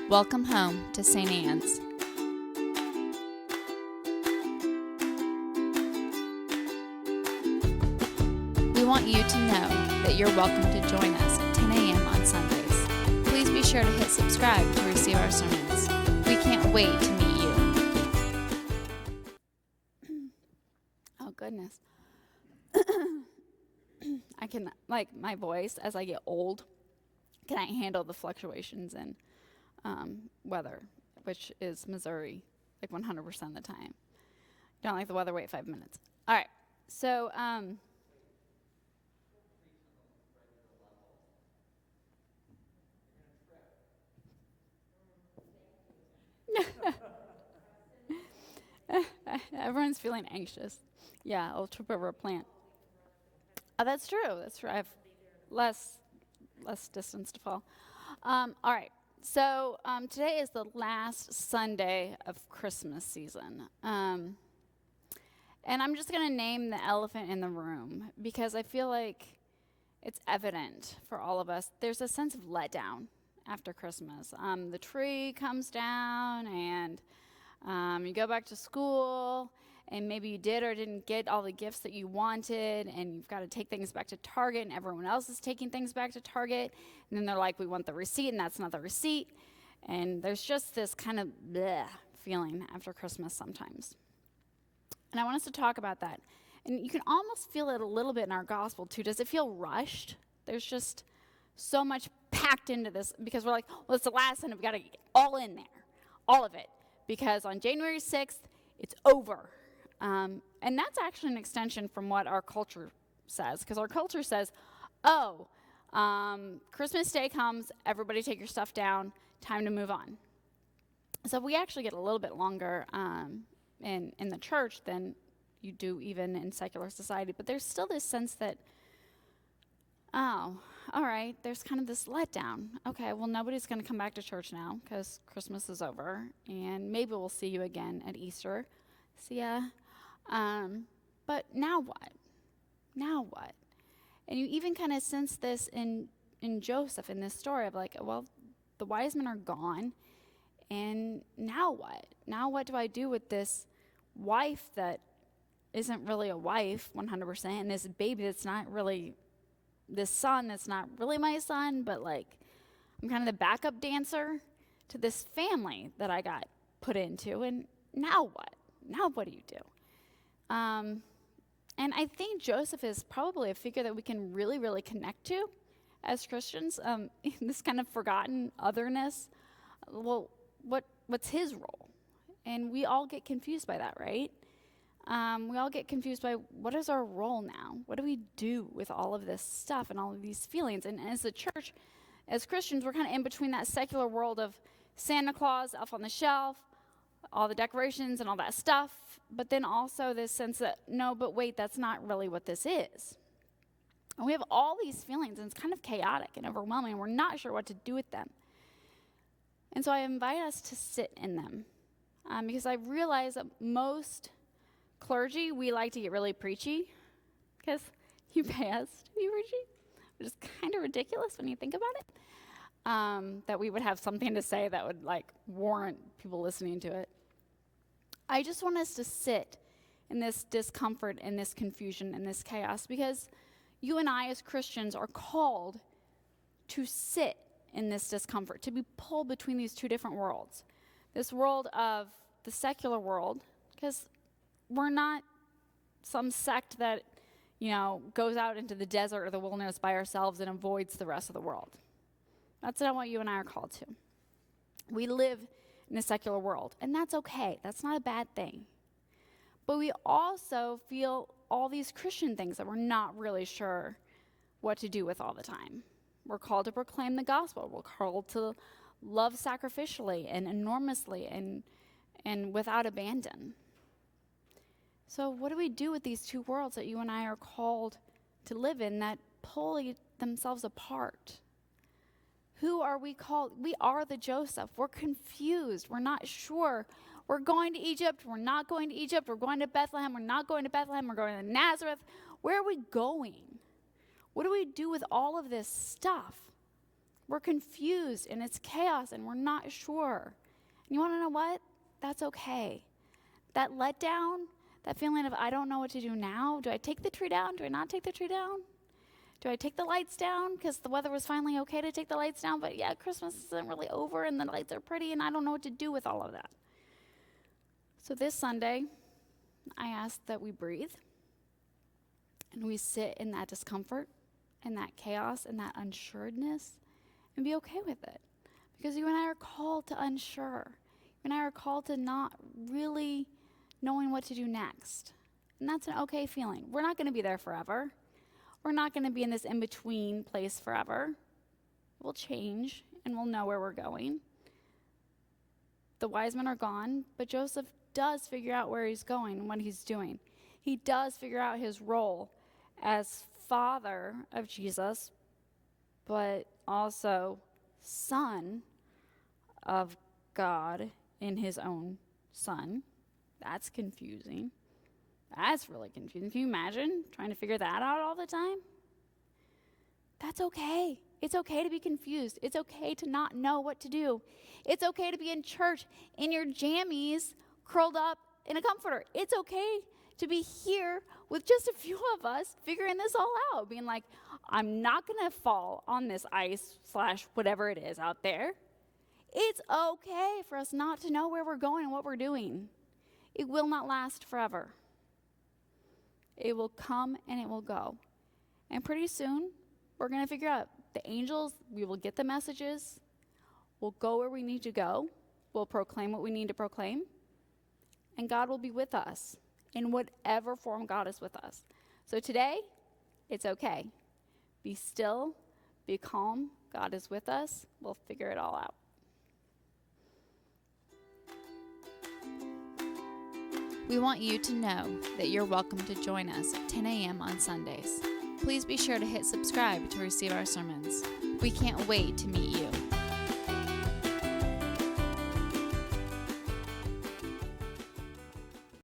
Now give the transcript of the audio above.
Welcome home to St. Anne's. We want you to know that you're welcome to join us at 10 a.m. on Sundays. Please be sure to hit subscribe to receive our sermons. We can't wait to meet you. Oh, goodness. I can, my voice, as I get old, cannot handle the fluctuations in weather, which is Missouri, 100% of the time. Don't like the weather, wait 5 minutes. All right, so, everyone's feeling anxious. Yeah, I'll trip over a plant. Oh, that's true. I have less distance to fall. All right. So today is the last Sunday of Christmas season. And I'm just going to name the elephant in the room because I feel like it's evident for all of us. There's a sense of letdown after Christmas. The tree comes down and you go back to school, and maybe you did or didn't get all the gifts that you wanted, and you've got to take things back to Target, and everyone else is taking things back to Target, and then they're like, we want the receipt, and that's not the receipt, and there's just this kind of bleh feeling after Christmas sometimes. And I want us to talk about that. And you can almost feel it a little bit in our gospel, too. Does it feel rushed? There's just so much packed into this, because we're like, well, it's the last Sunday, we've got to get all in there, all of it, because on January 6th, it's over. And that's actually an extension from what our culture says, because our culture says, Christmas Day comes, everybody take your stuff down, time to move on. So we actually get a little bit longer in the church than you do even in secular society, but there's still this sense that, all right, there's kind of this letdown. Okay, well, nobody's going to come back to church now because Christmas is over, and maybe we'll see you again at Easter. See ya. But now what? Now what? And you even kind of sense this in Joseph in this story of the wise men are gone, and now what? Now what do I do with this wife that isn't really a wife 100%, and this baby that's not really this son that's not really my son, but I'm kind of the backup dancer to this family that I got put into, and now what? Now what do you do? And I think Joseph is probably a figure that we can really, really connect to as Christians. This kind of forgotten otherness. Well, what's his role? And we all get confused by that, right? We all get confused by what is our role now? What do we do with all of this stuff and all of these feelings? And as a church, as Christians, we're kind of in between that secular world of Santa Claus, Elf on the Shelf, all the decorations and all that stuff, but then also this sense that, no, but wait, that's not really what this is. And we have all these feelings, and it's kind of chaotic and overwhelming, and we're not sure what to do with them. And so I invite us to sit in them, because I realize that most clergy, we like to get really preachy, because you pay us to be preachy, which is kind of ridiculous when you think about it. That we would have something to say that would warrant people listening to it. I just want us to sit in this discomfort and this confusion and this chaos, because you and I as Christians are called to sit in this discomfort, to be pulled between these two different worlds. This world of the secular world, because we're not some sect that, goes out into the desert or the wilderness by ourselves and avoids the rest of the world. That's not what you and I are called to. We live in a secular world, and that's okay. That's not a bad thing. But we also feel all these Christian things that we're not really sure what to do with all the time. We're called to proclaim the gospel. We're called to love sacrificially and enormously and without abandon. So what do we do with these two worlds that you and I are called to live in that pull themselves apart? Who are we called? We are the Joseph. We're confused. We're not sure. We're going to Egypt. We're not going to Egypt. We're going to Bethlehem. We're not going to Bethlehem. We're going to Nazareth. Where are we going? What do we do with all of this stuff? We're confused and it's chaos and we're not sure. And you want to know what? That's okay. That letdown, that feeling of I don't know what to do now. Do I take the tree down? Do I not take the tree down? Do I take the lights down because the weather was finally okay to take the lights down? But yeah, Christmas isn't really over and the lights are pretty and I don't know what to do with all of that. So this Sunday, I ask that we breathe and we sit in that discomfort and that chaos and that unsuredness and be okay with it. Because you and I are called to unsure. You and I are called to not really knowing what to do next. And that's an okay feeling. We're not going to be there forever. We're not going to be in this in-between place forever. We'll change and we'll know where we're going. The wise men are gone, but Joseph does figure out where he's going and what he's doing. He does figure out his role as father of Jesus, but also son of God in his own son. That's confusing. That's really confusing. Can you imagine trying to figure that out all the time? That's okay. It's okay to be confused. It's okay to not know what to do. It's okay to be in church in your jammies, curled up in a comforter. It's okay to be here with just a few of us figuring this all out, being like, I'm not going to fall on this ice / whatever it is out there. It's okay for us not to know where we're going and what we're doing. It will not last forever. It will come and it will go. And pretty soon, we're going to figure out the angels, we will get the messages. We'll go where we need to go. We'll proclaim what we need to proclaim. And God will be with us in whatever form God is with us. So today, it's okay. Be still, be calm. God is with us. We'll figure it all out. We want you to know that you're welcome to join us at 10 a.m. on Sundays. Please be sure to hit subscribe to receive our sermons. We can't wait to meet you.